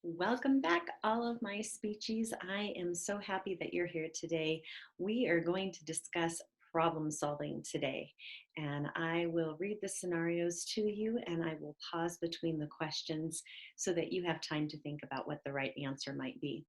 Welcome back, all of my speechies. I am so happy that you're here today. We are going to discuss problem solving today, and I will read the scenarios to you and I will pause between the questions so that you have time to think about what the right answer might be.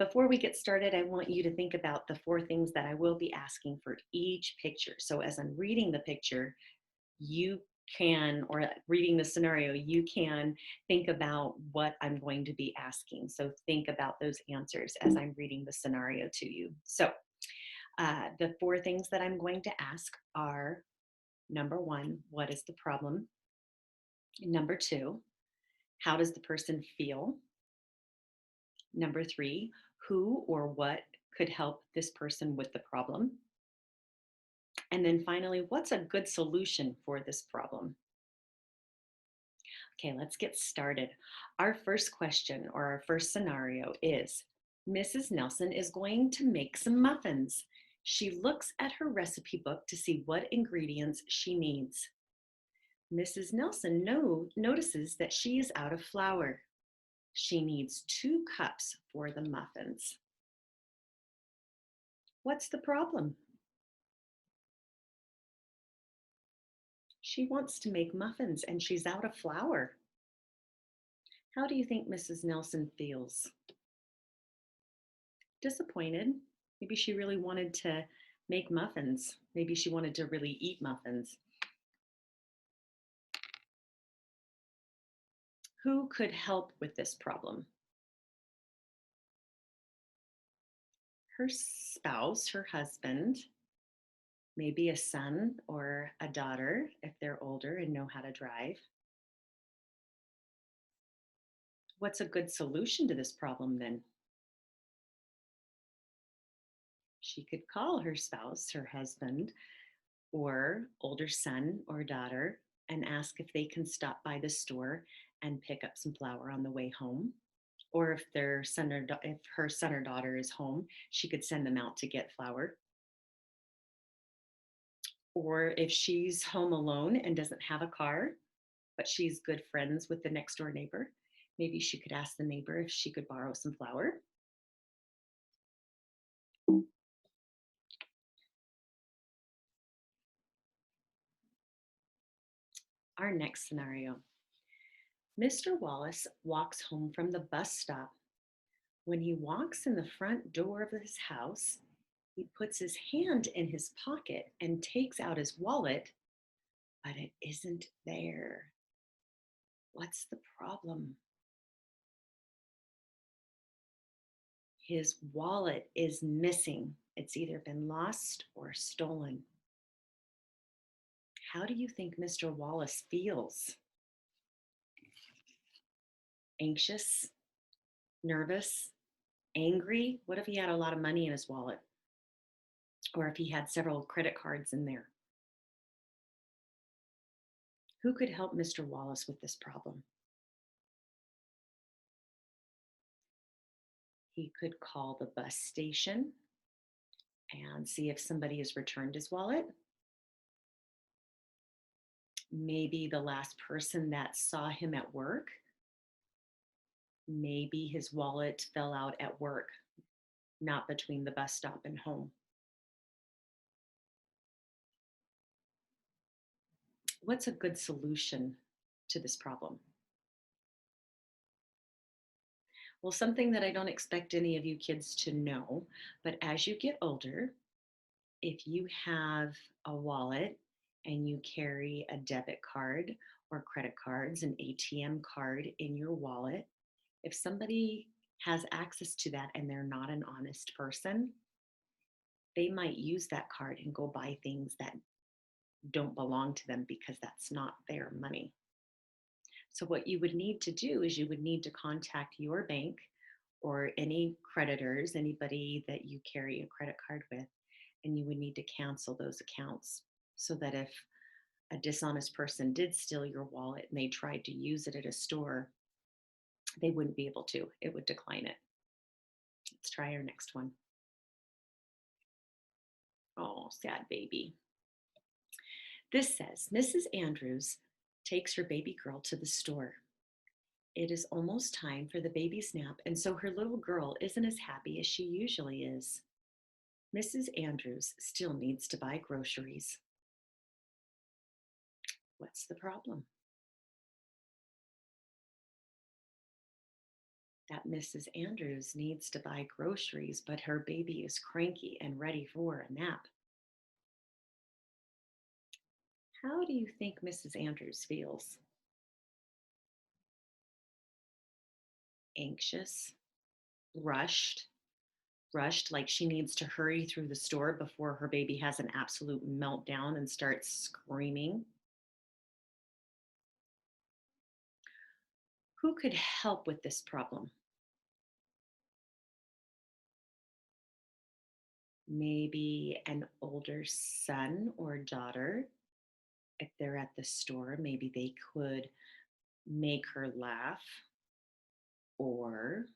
Before we get started, I want you to think about the four things that I will be asking for each picture. So as I'm reading the picture, you can, or reading the scenario, you can think about what I'm going to be asking. So think about those answers as I'm reading the scenario to you. So the four things that I'm going to ask are: number one, what is the problem? Number two, how does the person feel? Number three, who or what could help this person with the problem? And then finally, what's a good solution for this problem? Okay, let's get started. Our first question, or our first scenario, is Mrs. Nelson is going to make some muffins. She looks at her recipe book to see what ingredients she needs. Mrs. Nelson notices that she is out of flour. She needs 2 cups for the muffins. What's the problem? She wants to make muffins and she's out of flour. How do you think Mrs. Nelson feels? Disappointed. Maybe she really wanted to make muffins. Maybe she wanted to really eat muffins. Who could help with this problem? Her spouse, her husband, maybe a son or a daughter if they're older and know how to drive. What's a good solution to this problem then? She could call her spouse, her husband, or older son or daughter and ask if they can stop by the store and pick up some flour on the way home. Or if if her son or daughter is home, she could send them out to get flour. Or if she's home alone and doesn't have a car, but she's good friends with the next door neighbor, maybe she could ask the neighbor if she could borrow some flour. Our next scenario: Mr. Wallace walks home from the bus stop. When he walks in the front door of his house, he puts his hand in his pocket and takes out his wallet, but it isn't there. What's the problem? His wallet is missing. It's either been lost or stolen. How do you think Mr. Wallace feels? Anxious, nervous, angry? What if he had a lot of money in his wallet? Or if he had several credit cards in there? Who could help Mr. Wallace with this problem? He could call the bus station and see if somebody has returned his wallet. Maybe the last person that saw him at work, maybe his wallet fell out at work, not between the bus stop and home. What's a good solution to this problem? Well, something that I don't expect any of you kids to know, but as you get older, if you have a wallet and you carry a debit card or credit cards, an ATM card in your wallet, if somebody has access to that and they're not an honest person, they might use that card and go buy things that don't belong to them because that's not their money. So, what you would need to do is you would need to contact your bank or any creditors, anybody that you carry a credit card with, and you would need to cancel those accounts so that if a dishonest person did steal your wallet and they tried to use it at a store, they wouldn't be able to. It would decline it. Let's try our next one. Oh, sad baby. This says Mrs. Andrews takes her baby girl to the store. It is almost time for the baby's nap, and so her little girl isn't as happy as she usually is. Mrs. Andrews still needs to buy groceries. What's the problem? That Mrs. Andrews needs to buy groceries, but her baby is cranky and ready for a nap. How do you think Mrs. Andrews feels? Anxious, rushed, rushed like she needs to hurry through the store before her baby has an absolute meltdown and starts screaming. Who could help with this problem? Maybe an older son or daughter. If they're at the store, maybe they could make her laugh, or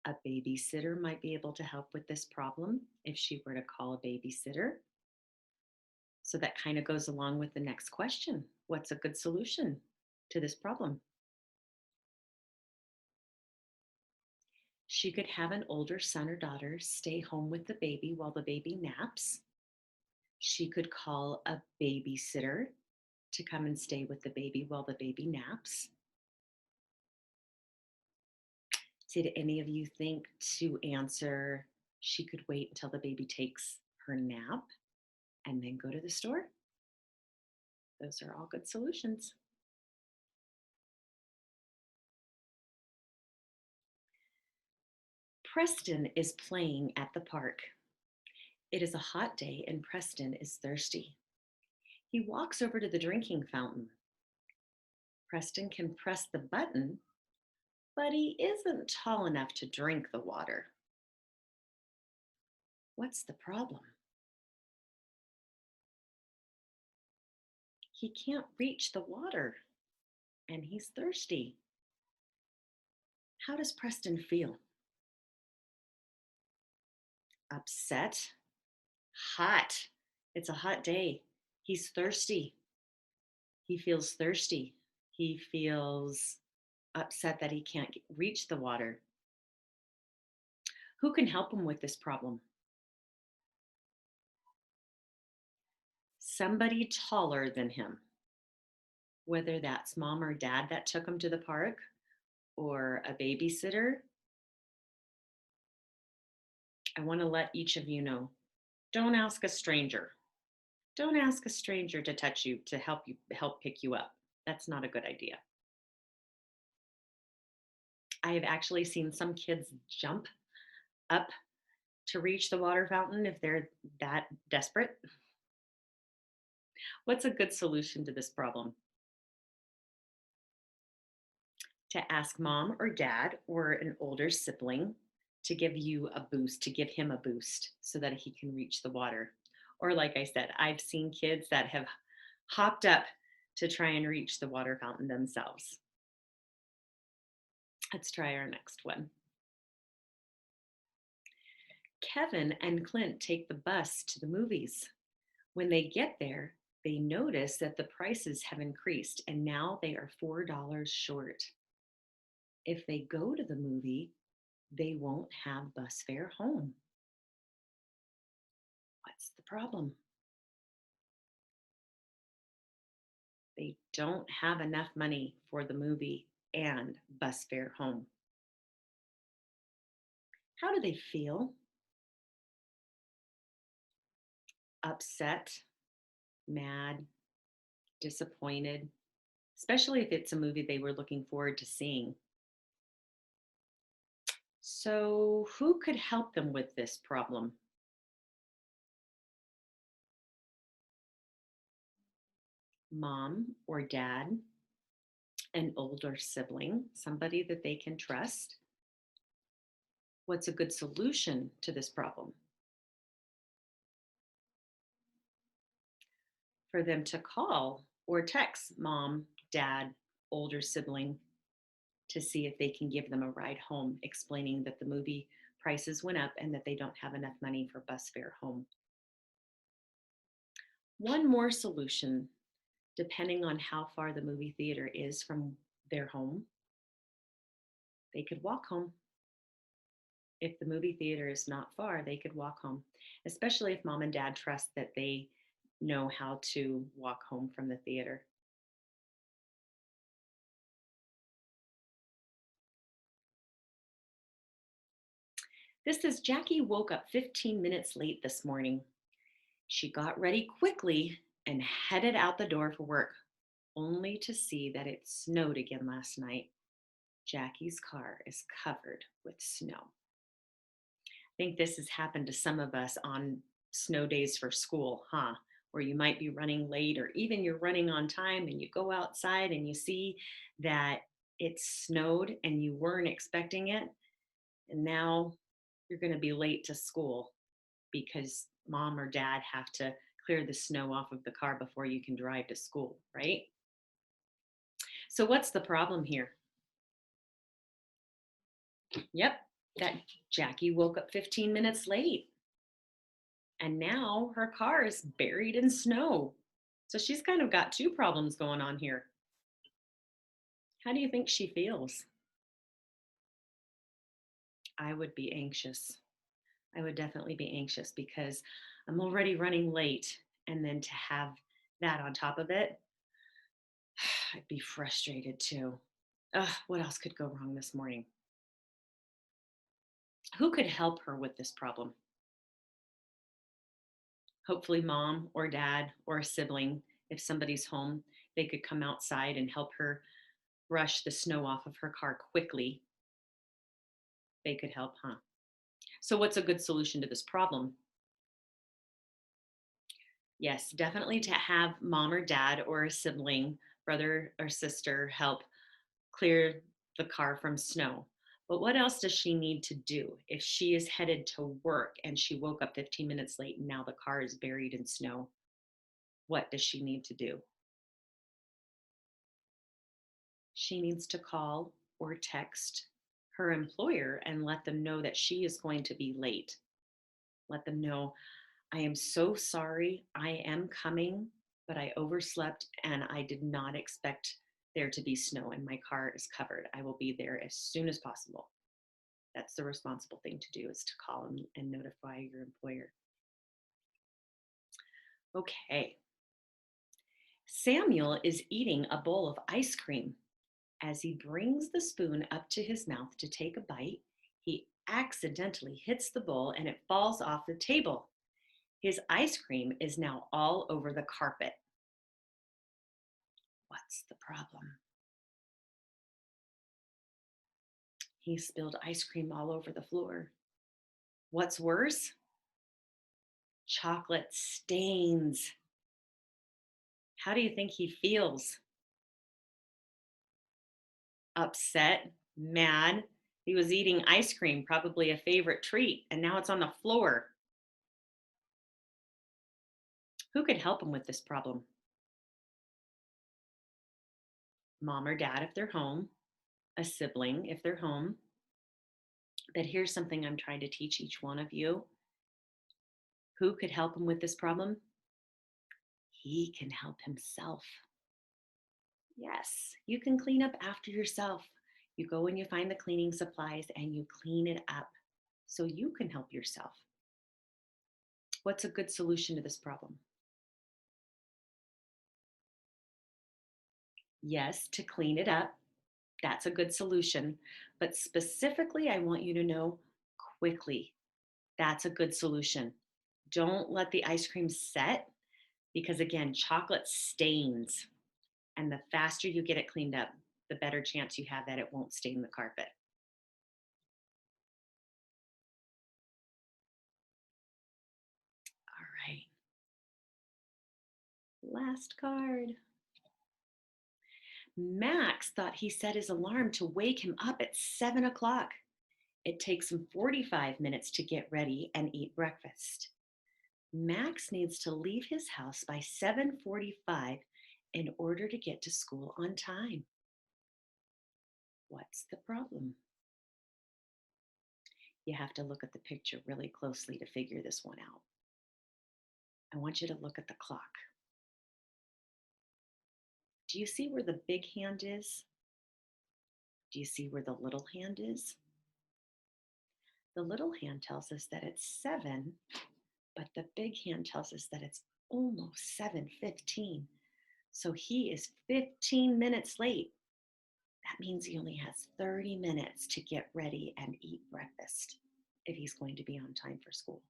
a babysitter might be able to help with this problem if she were to call a babysitter. So that kind of goes along with the next question. What's a good solution to this problem? She could have an older son or daughter stay home with the baby while the baby naps. She could call a babysitter to come and stay with the baby while the baby naps. Did any of you think to answer she could wait until the baby takes her nap and then go to the store? Those are all good solutions. Preston is playing at the park. It is a hot day and Preston is thirsty. He walks over to the drinking fountain. Preston can press the button, but he isn't tall enough to drink the water. What's the problem? He can't reach the water and he's thirsty. How does Preston feel? Upset? Hot. It's a hot day. He's thirsty. He feels thirsty. He feels upset that he can't reach the water. Who can help him with this problem? Somebody taller than him, whether that's mom or dad that took him to the park or a babysitter. I want to let each of you know, don't ask a stranger. Don't ask a stranger to touch you to help pick you up. That's not a good idea. I have actually seen some kids jump up to reach the water fountain if they're that desperate. What's a good solution to this problem? To ask mom or dad or an older sibling to give you a boost, to give him a boost so that he can reach the water. Or, like I said, I've seen kids that have hopped up to try and reach the water fountain themselves. Let's try our next one. Kevin and Clint take the bus to the movies. When they get there, they notice that the prices have increased and now they are $4 short. If they go to the movie, they won't have bus fare home. What's the problem? They don't have enough money for the movie and bus fare home. How do they feel? Upset, mad, disappointed, especially if it's a movie they were looking forward to seeing. So, who could help them with this problem? Mom or dad, an older sibling, somebody that they can trust. What's a good solution to this problem? For them to call or text mom, dad, older sibling to see if they can give them a ride home, explaining that the movie prices went up and that they don't have enough money for bus fare home. One more solution, depending on how far the movie theater is from their home, they could walk home. If the movie theater is not far, they could walk home, especially if mom and dad trust that they know how to walk home from the theater. This says Jackie woke up 15 minutes late this morning. She got ready quickly and headed out the door for work, only to see that it snowed again last night. Jackie's car is covered with snow. I think this has happened to some of us on snow days for school, huh? Where you might be running late or even you're running on time and you go outside and you see that it snowed and you weren't expecting it. And now you're going to be late to school because mom or dad have to clear the snow off of the car before you can drive to school, right? So, what's the problem here? Yep, that Jackie woke up 15 minutes late and now her car is buried in snow. So, she's kind of got two problems going on here. How do you think she feels? I would be anxious. I would definitely be anxious because I'm already running late. And then to have that on top of it, I'd be frustrated too. Ugh, what else could go wrong this morning? Who could help her with this problem? Hopefully, mom or dad or a sibling. If somebody's home, they could come outside and help her brush the snow off of her car quickly. They could help, huh? So, what's a good solution to this problem? Yes, definitely to have mom or dad or a sibling, brother or sister help clear the car from snow. But what else does she need to do if she is headed to work and she woke up 15 minutes late and now the car is buried in snow? What does she need to do? She needs to call or text her employer and let them know that she is going to be late. Let them know, I am so sorry. I am coming, but I overslept and I did not expect there to be snow and my car is covered. I will be there as soon as possible. That's the responsible thing to do, is to call and notify your employer. Okay. Samuel is eating a bowl of ice cream. As he brings the spoon up to his mouth to take a bite, he accidentally hits the bowl and it falls off the table. His ice cream is now all over the carpet. What's the problem? He spilled ice cream all over the floor. What's worse? Chocolate stains. How do you think he feels? Upset, mad. He was eating ice cream, probably a favorite treat, and now it's on the floor. Who could help him with this problem? Mom or dad, if they're home, a sibling, if they're home. But here's something I'm trying to teach each one of you. Who could help him with this problem? He can help himself. Yes, you can clean up after yourself. You go and you find the cleaning supplies and you clean it up so you can help yourself. What's a good solution to this problem? Yes, to clean it up. That's a good solution. But specifically, I want you to know quickly. That's a good solution. Don't let the ice cream set because, again, chocolate stains. And the faster you get it cleaned up, the better chance you have that it won't stain the carpet. All right. Last card. Max thought he set his alarm to wake him up at 7 o'clock. It takes him 45 minutes to get ready and eat breakfast. Max needs to leave his house by 7:45 in order to get to school on time. What's the problem? You have to look at the picture really closely to figure this one out. I want you to look at the clock. Do you see where the big hand is? Do you see where the little hand is? The little hand tells us that it's 7, but the big hand tells us that it's almost 7:15. So he is 15 minutes late. That means he only has 30 minutes to get ready and eat breakfast if he's going to be on time for school.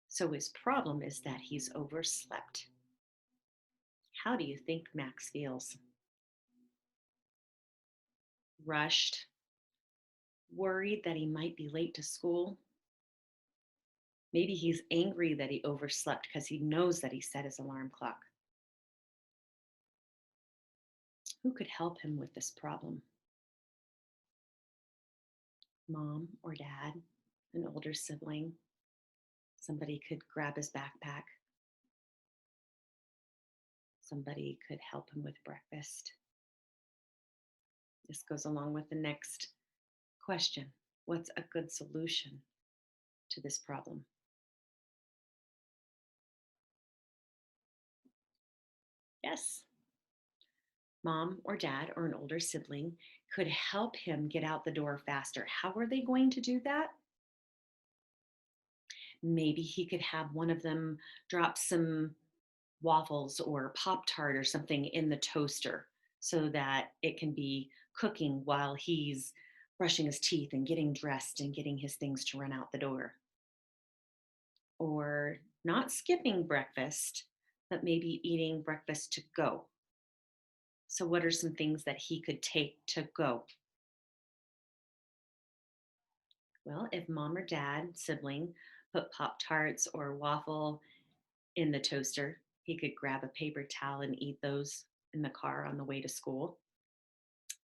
So his problem is that he's overslept. How do you think Max feels? Rushed, worried that he might be late to school. Maybe he's angry that he overslept because he knows that he set his alarm clock. Who could help him with this problem? Mom or dad, an older sibling, somebody could grab his backpack, somebody could help him with breakfast. This goes along with the next question. What's a good solution to this problem? Yes, mom or dad or an older sibling could help him get out the door faster. How are they going to do that? Maybe he could have one of them drop some waffles or Pop Tart or something in the toaster so that it can be cooking while he's brushing his teeth and getting dressed and getting his things to run out the door. Or not skipping breakfast, but maybe eating breakfast to go. So, what are some things that he could take to go? Well, if mom or dad, sibling, put Pop Tarts or waffle in the toaster, he could grab a paper towel and eat those in the car on the way to school.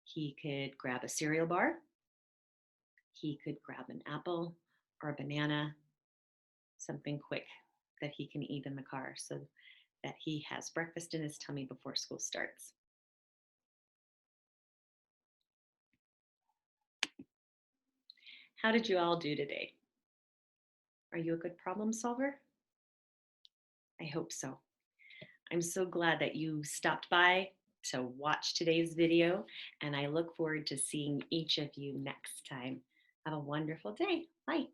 He could grab a cereal bar. He could grab an apple or a banana, something quick that he can eat in the car so that he has breakfast in his tummy before school starts. How did you all do today? Are you a good problem solver? I hope so. I'm so glad that you stopped by to watch today's video, and I look forward to seeing each of you next time. Have a wonderful day. Bye.